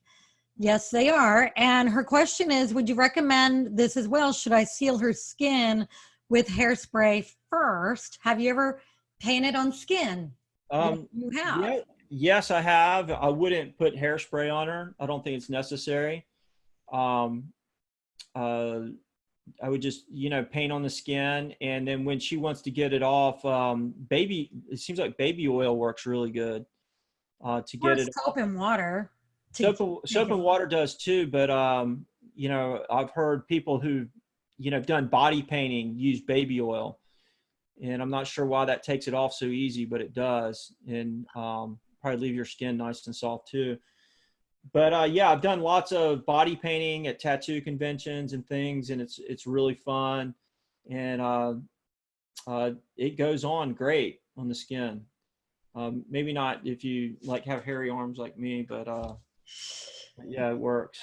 Yes, they are. And her question is, would you recommend this as well? Should I seal her skin with hairspray first? Have you ever painted on skin? You have. Yeah, yes, I have. I wouldn't put hairspray on her. I don't think it's necessary. I would just, you know, paint on the skin, and then when she wants to get it off, it seems like baby oil works really good to get it soap and water. Soap and water does too, but you know, I've heard people who, you know, done body painting use baby oil, and I'm not sure why that takes it off so easy, but it does, and probably leave your skin nice and soft too. But yeah, I've done lots of body painting at tattoo conventions and things, and it's really fun, and it goes on great on the skin. Maybe not if you like have hairy arms like me, but yeah, it works.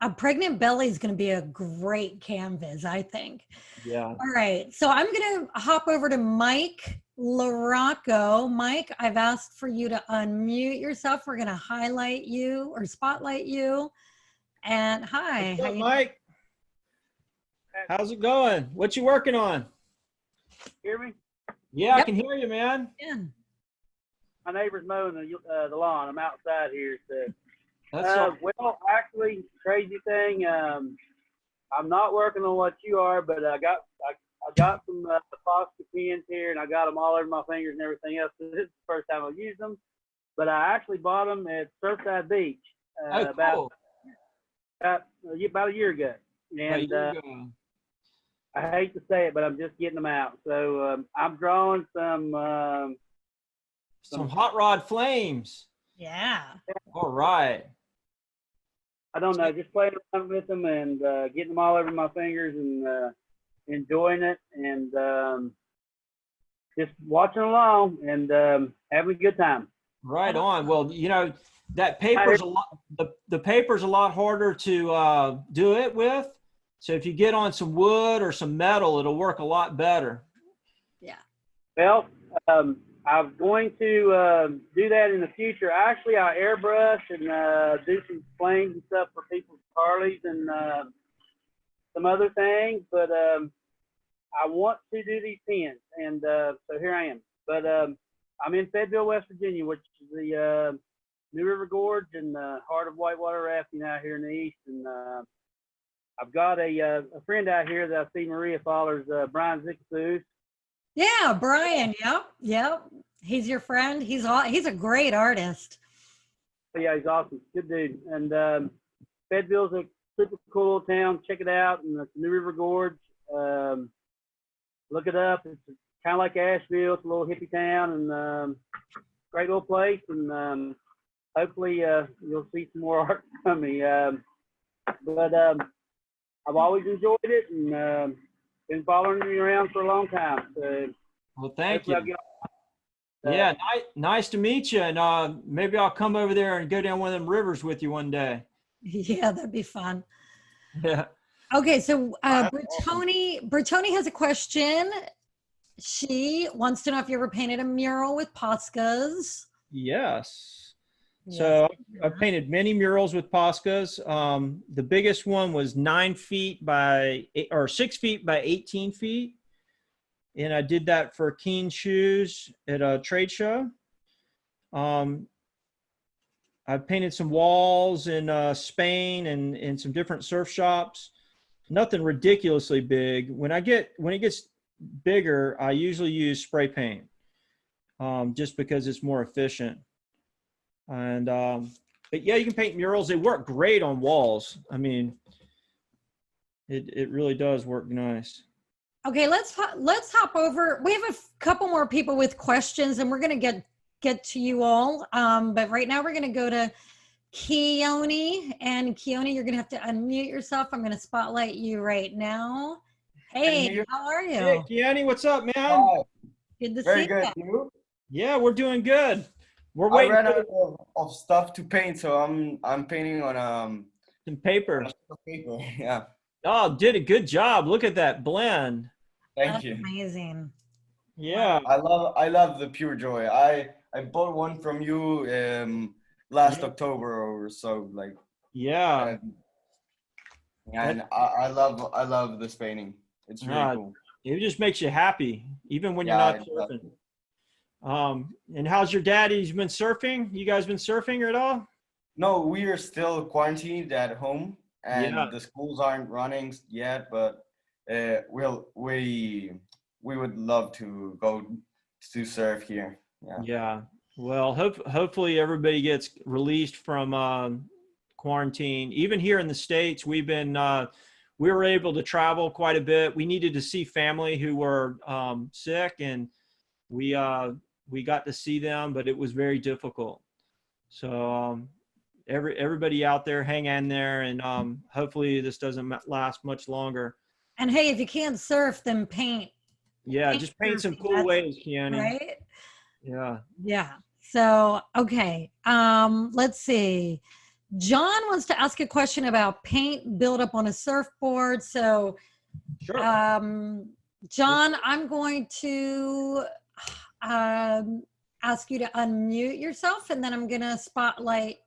A pregnant belly is going to be a great canvas, I think. Yeah. All right, so I'm going to hop over to Mike LaRocco. Mike, I've asked for you to unmute yourself. We're going to highlight you or spotlight you. And hi. What's up, Mike? How's it going? What you working on? Hear me? Yeah, Yep. I can hear you, man. Yeah. My neighbor's mowing the lawn. I'm outside here. So. That's Well, actually, crazy thing. I'm not working on what you are, but I got some Posca pens here, and I got them all over my fingers and everything else. So this is the first time I've used them, but I actually bought them at Surfside Beach cool. about a year ago. And I hate to say it, but I'm just getting them out. So I'm drawing some hot rod flames. Yeah. All right. I don't know, just playing around with them and getting them all over my fingers and enjoying it and just watching along and having a good time. Right on. Well, you know, that paper's a lot. The paper's a lot harder to do it with. So if you get on some wood or some metal, it'll work a lot better. Yeah. Well, I'm going to do that in the future. Actually, I airbrush and do some flames and stuff for people's Harleys and some other things. But I want to do these pens, and so here I am. But I'm in Fayetteville, West Virginia, which is the New River Gorge and the heart of whitewater rafting out here in the east. And I've got a friend out here that I see Maria follows, Brian Zickaboo. Yeah, Brian. Yep. He's your friend. He's a great artist. Yeah, he's awesome. Good dude. And Fayetteville's a super cool little town. Check it out. And it's New River Gorge. Look it up. It's kind of like Asheville. It's a little hippie town and great little place. And hopefully you'll see some more art from me. But I've always enjoyed it and been following me around for a long time. So well, thank you. Yeah, nice to meet you. And maybe I'll come over there and go down one of them rivers with you one day. Yeah, that'd be fun. Yeah. Okay, so Bertoni has a question. She wants to know if you ever painted a mural with Poscas. Yes. So I've painted many murals with Poscas. The biggest one was 6 feet by 18 feet. And I did that for Keen Shoes at a trade show. I've painted some walls in Spain and in some different surf shops. Nothing ridiculously big. When it gets bigger, I usually use spray paint just because it's more efficient. And but yeah, you can paint murals. They work great on walls. I mean, it really does work nice. Okay, let's hop over. We have a couple more people with questions, and we're going to get to you all. But right now, we're going to go to Keone, and Keone, you're going to have to unmute yourself. I'm going to spotlight you right now. Hey, how are you? Hey, Keone, what's up, man? Hi. Good to Very see good. you. You? Yeah, we're doing good. We're I waiting ran for out of stuff to paint, so I'm painting on some paper. on a sheet of paper. Yeah. Oh, did a good job. Look at that blend. Thank That's you. amazing. Yeah. I love the Pure Joy. I bought one from you last Yeah. October or so, like. Yeah. And I love this painting. It's really cool. It just makes you happy, even when you're Yeah, not surfing. And how's your dad? He's been surfing? You guys been surfing at all? No, we are still quarantined at home, and Yeah. the schools aren't running yet. But we would love to go to surf here. Yeah. Yeah. Well, hopefully everybody gets released from quarantine. Even here in the States, we were able to travel quite a bit. We needed to see family who were sick, and we got to see them, but it was very difficult. So everybody out there, hang in there, and hopefully this doesn't last much longer. And hey, if you can't surf, then paint. Yeah, just paint some cool ways, Keone. Right? Yeah. Yeah. So, okay. Let's see. John wants to ask a question about paint buildup on a surfboard. So, Sure. John, I'm going to ask you to unmute yourself, and then I'm going to spotlight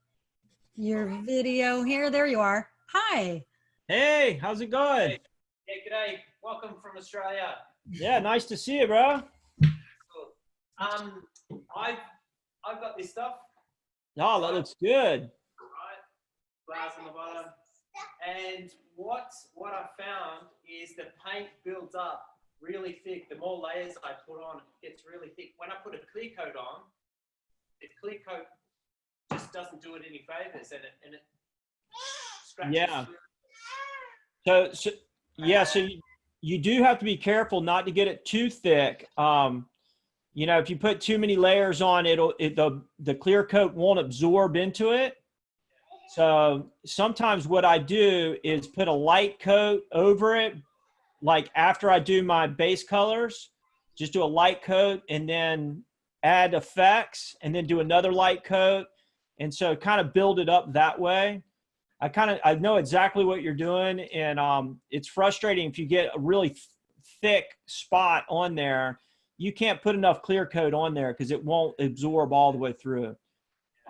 your video here. There you are. Hi. Hey, how's it going? Yeah, g'day. Welcome from Australia. Yeah, nice to see you, bro. Cool. I've got this stuff. Oh, that looks good. Right, flowers on the bottom. And what I found is the paint builds up really thick. The more layers I put on, it gets really thick. When I put a clear coat on, the clear coat just doesn't do it any favors, and it scratches. Yeah. So you do have to be careful not to get it too thick. You know, if you put too many layers on, the clear coat won't absorb into it. So sometimes what I do is put a light coat over it, like after I do my base colors, just do a light coat and then add effects and then do another light coat. And so kind of build it up that way. I know exactly what you're doing, and it's frustrating if you get a really thick spot on there. You can't put enough clear coat on there because it won't absorb all the way through.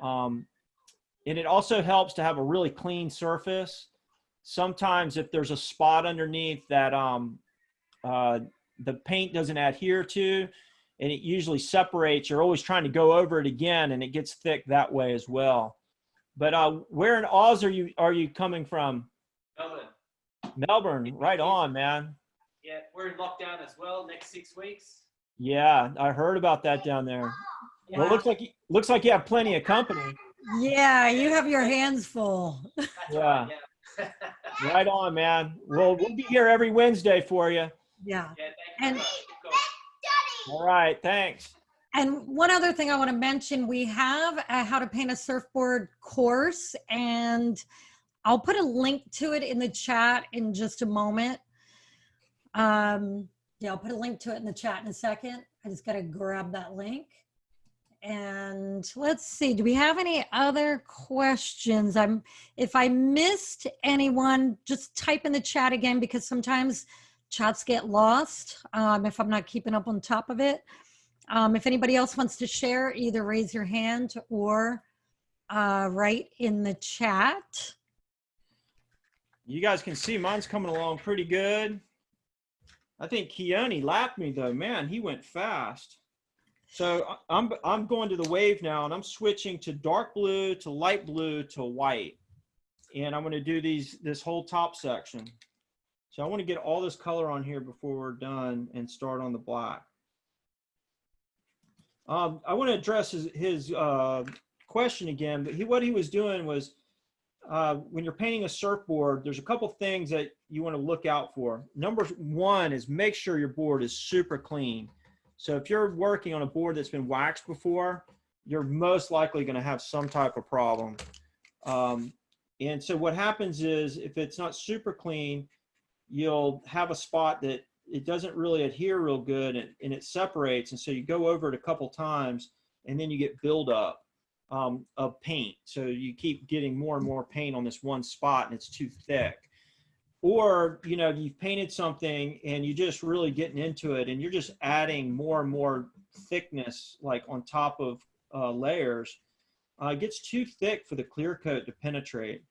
And it also helps to have a really clean surface. Sometimes if there's a spot underneath that the paint doesn't adhere to, and it usually separates, you're always trying to go over it again, and it gets thick that way as well. But where in Oz are you coming from? Melbourne. Melbourne, right on, man. Yeah, we're in lockdown as well. Next 6 weeks. Yeah, I heard about that down there. Yeah. Well, looks like you have plenty of company. Yeah, you have your hands full. That's Yeah. right, yeah. Right on, man. Well, we'll be here every Wednesday for you. Yeah. Yeah, And thank you. Cool. All right, thanks. And one other thing I want to mention, we have a how to paint a surfboard course, and I'll put a link to it in the chat in just a moment. Yeah, I'll put a link to it in the chat in a second. I just got to grab that link. And let's see, do we have any other questions? If I missed anyone, just type in the chat again, because sometimes chats get lost if I'm not keeping up on top of it. If anybody else wants to share, either raise your hand or write in the chat. You guys can see mine's coming along pretty good. I think Keone lapped me though. Man, he went fast. So I'm going to the wave now, and I'm switching to dark blue to light blue to white. And I'm going to do this whole top section. So I want to get all this color on here before we're done and start on the black. I want to address his question again, but what he was doing was when you're painting a surfboard, there's a couple things that you want to look out for. Number one is make sure your board is super clean. So if you're working on a board that's been waxed before, you're most likely going to have some type of problem. And so what happens is if it's not super clean, you'll have a spot that it doesn't really adhere real good, and it separates. And so you go over it a couple times and then you get buildup of paint. So you keep getting more and more paint on this one spot and it's too thick. Or, you know, you've painted something and you're just really getting into it and you're just adding more and more thickness, like on top of layers. It gets too thick for the clear coat to penetrate.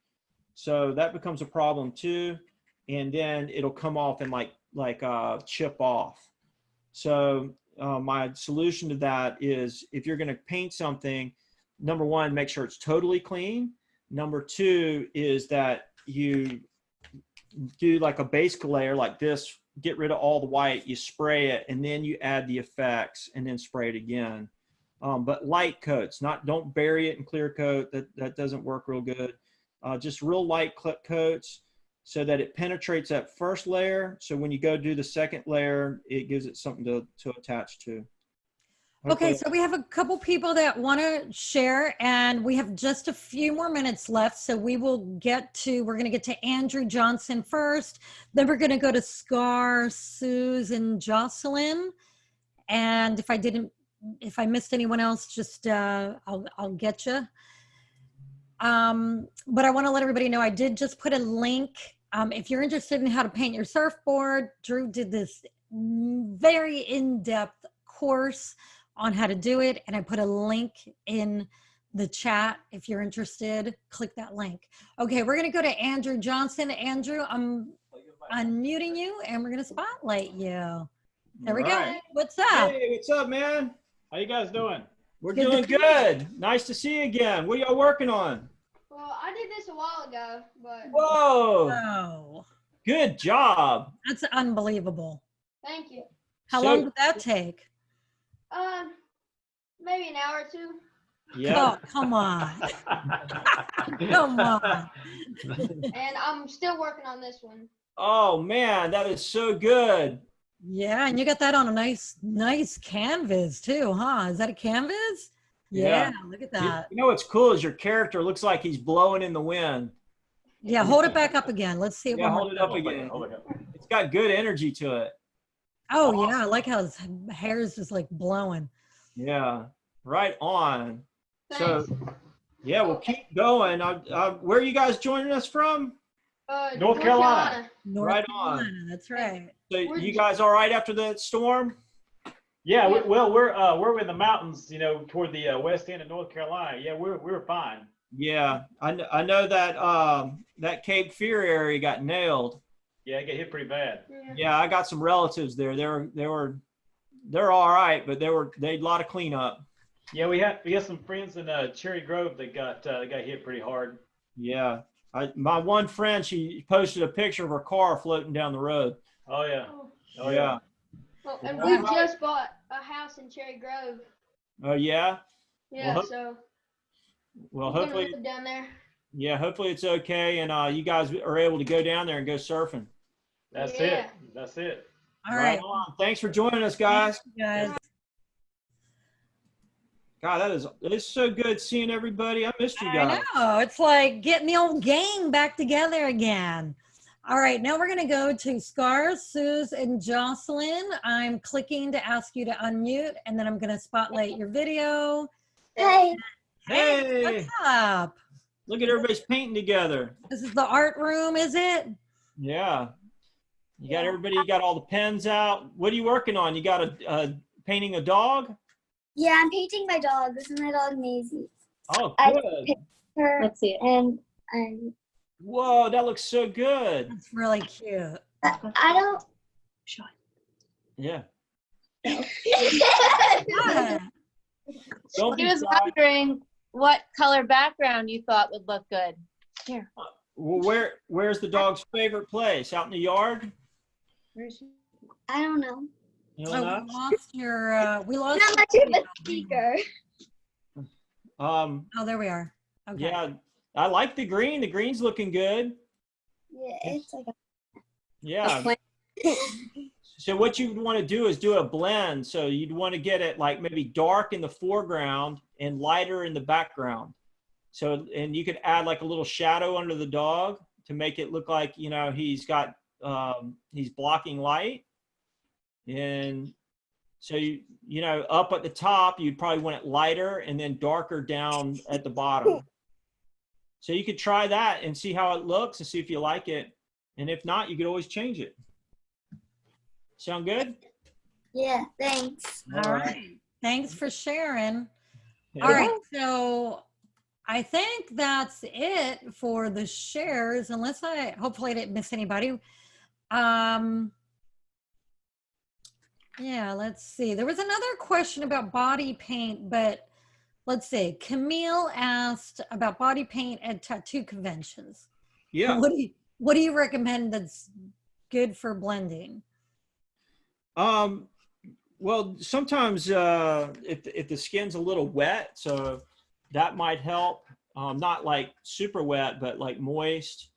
So that becomes a problem too. And then it'll come off and like chip off. So my solution to that is if you're going to paint something, number one, make sure it's totally clean. Number two is that you do like a base layer like this, get rid of all the white, you spray it, and then you add the effects and then spray it again. But light coats, don't bury it in clear coat. That doesn't work real good. Just real light clip coats so that it penetrates that first layer. So when you go do the second layer, it gives it something to attach to. Okay, so we have a couple people that want to share, and we have just a few more minutes left. So we're going to get to Andrew Johnson first. Then we're going to go to Scar, Suze, and Jocelyn. And if I missed anyone else, just I'll get you. But I want to let everybody know I did just put a link. If you're interested in how to paint your surfboard, Drew did this very in-depth course on how to do it, and I put a link in the chat. If you're interested, click that link. Okay, we're gonna go to Andrew Johnson. Andrew, I'm unmuting you and we're gonna spotlight you. There we go. What's up? Hey, what's up, man? How you guys doing? We're doing good. Nice to see you again. What are y'all working on? Well, I did this a while ago, but. Whoa. Oh, Good job. that's unbelievable. Thank you. How long did that take? Maybe an hour or two. Yeah. Oh, come on. Come on. And I'm still working on this one. Oh man, that is so good. Yeah, and you got that on a nice canvas too, huh? Is that a canvas? Yeah, look at that. You know what's cool is your character looks like he's blowing in the wind. Yeah, hold it back up again. Let's see it. Yeah, hold it up again. It's got good energy to it. Oh yeah, I like how his hair is just like blowing. Yeah, right on. Thanks. So, yeah, we'll keep going. Where are you guys joining us from? North Carolina. Right on. Carolina, that's right. So you guys all right after the storm? Yeah, we're in the mountains, you know, toward the west end of North Carolina. Yeah, we're fine. Yeah, I know that that Cape Fear area got nailed. Yeah, it got hit pretty bad. Yeah, I got some relatives there. They're all right, but they had a lot of cleanup. Yeah, we have some friends in Cherry Grove that got hit pretty hard. Yeah, my one friend, she posted a picture of her car floating down the road. Oh yeah. Oh yeah. Well, and we just bought a house in Cherry Grove. Oh yeah. Yeah, Well, we're gonna hopefully live down there. Yeah, hopefully it's okay, and you guys are able to go down there and go surfing. That's Yeah. it. That's it. All right. on. Thanks for joining us, guys. Guys. God, it's so good seeing everybody. I missed you guys. I know. It's like getting the old gang back together again. All right, now we're going to go to Scar, Suze, and Jocelyn. I'm clicking to ask you to unmute, and then I'm going to spotlight your video. Hey. Hey, What's up? look at everybody's painting together. This is the art room, is it? Yeah. You got everybody, you got all the pens out. What are you working on? You got painting a dog? Yeah, I'm painting my dog. This is my dog, Maisie. Oh, I good. picked her. Let's see it. And Whoa, that looks so good. That's really cute. I don't. Show Yeah. Yeah. Don't He be was shy. wondering what color background you thought would look good. Here. Well, where's the dog's favorite place? Out in the yard? I don't know. You Oh, don't know? we lost Not much of a speaker. Oh, there we are. Okay. Yeah, I like the green. The green's looking good. Yeah, it's like Yeah. So what you'd want to do is do a blend. So you'd want to get it like maybe dark in the foreground and lighter in the background. So, and you could add like a little shadow under the dog to make it look like, you know, he's blocking light. And so, you know, up at the top, you'd probably want it lighter and then darker down at the bottom. So you could try that and see how it looks and see if you like it. And if not, you could always change it. Sound good? yeah, thanks. All right. Thanks for sharing. Yeah. All right. So I think that's it for the shares, unless hopefully I didn't miss anybody. Yeah, let's see. There was another question about body paint, but let's see. Camille asked about body paint at tattoo conventions. Yeah. What do you recommend that's good for blending? Well, sometimes if the skin's a little wet, so that might help. Not like super wet, but like moist.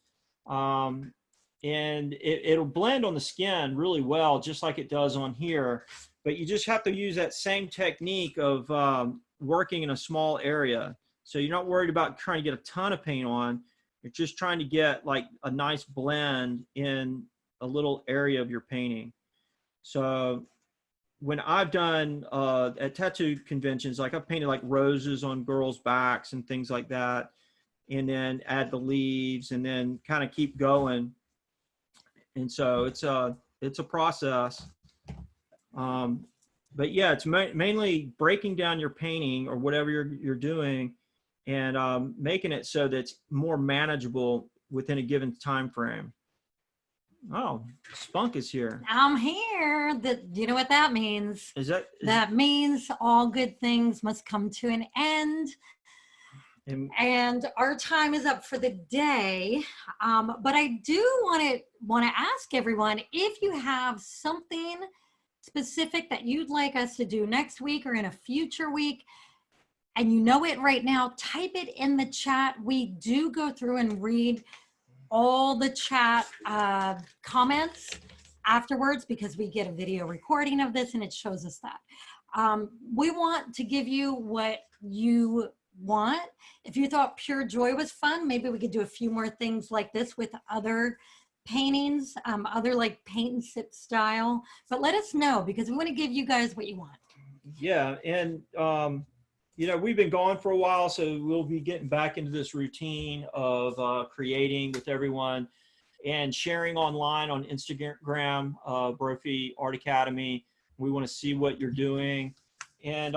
And it'll blend on the skin really well, just like it does on here. But you just have to use that same technique of working in a small area. So you're not worried about trying to get a ton of paint on. You're just trying to get like a nice blend in a little area of your painting. So when I've done at tattoo conventions, like I've painted like roses on girls' backs and things like that, and then add the leaves and then kind of keep going. And so it's a process. But yeah, it's mainly breaking down your painting or whatever you're doing and making it so that it's more manageable within a given time frame. Oh, Spunk is here. I'm here. Do you know what that means? That means all good things must come to an end. And our time is up for the day. But I do want to ask everyone, if you have something specific that you'd like us to do next week or in a future week, and you know it right now, type it in the chat. We do go through and read all the chat comments afterwards because we get a video recording of this and it shows us that. We want to give you what you want. If you thought Pure Joy was fun, maybe we could do a few more things like this with other paintings, other like paint and sip style, but let us know because we want to give you guys what you want. Yeah, and you know, we've been gone for a while, so we'll be getting back into this routine of creating with everyone and sharing online on Instagram, Brophy Art Academy. We want to see what you're doing. And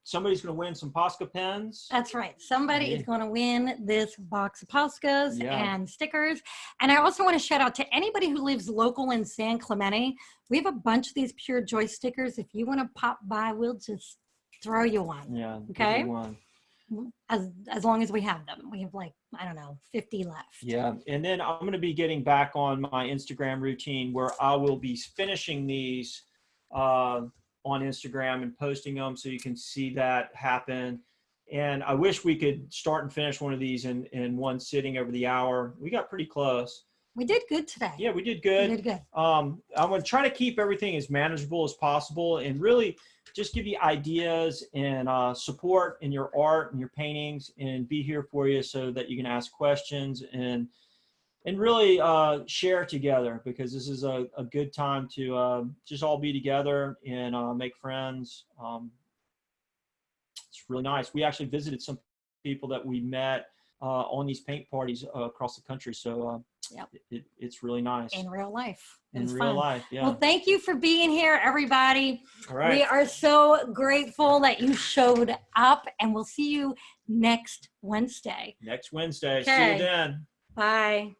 somebody's going to win some Posca pens. That's right. Somebody is going to win this box of Poscas and stickers. And I also want to shout out to anybody who lives local in San Clemente. We have a bunch of these Pure Joy stickers. If you want to pop by, we'll just throw you one. Yeah. Okay. One. As long as we have them. We have like, I don't know, 50 left. Yeah. And then I'm going to be getting back on my Instagram routine where I will be finishing these on Instagram and posting them so you can see that happen. And I wish we could start and finish one of these in one sitting over the hour. We got pretty close. We did good today. Yeah, we did good. We did good. I'm going to try to keep everything as manageable as possible and really just give you ideas and support in your art and your paintings and be here for you so that you can ask questions and really share together because this is a good time to just all be together and make friends. It's really nice. We actually visited some people that we met on these paint parties across the country. So it's really nice. In real life. In real life, yeah. Well, thank you for being here, everybody. All right. We are so grateful that you showed up, and we'll see you next Wednesday. Next Wednesday. Okay. See you then. Bye.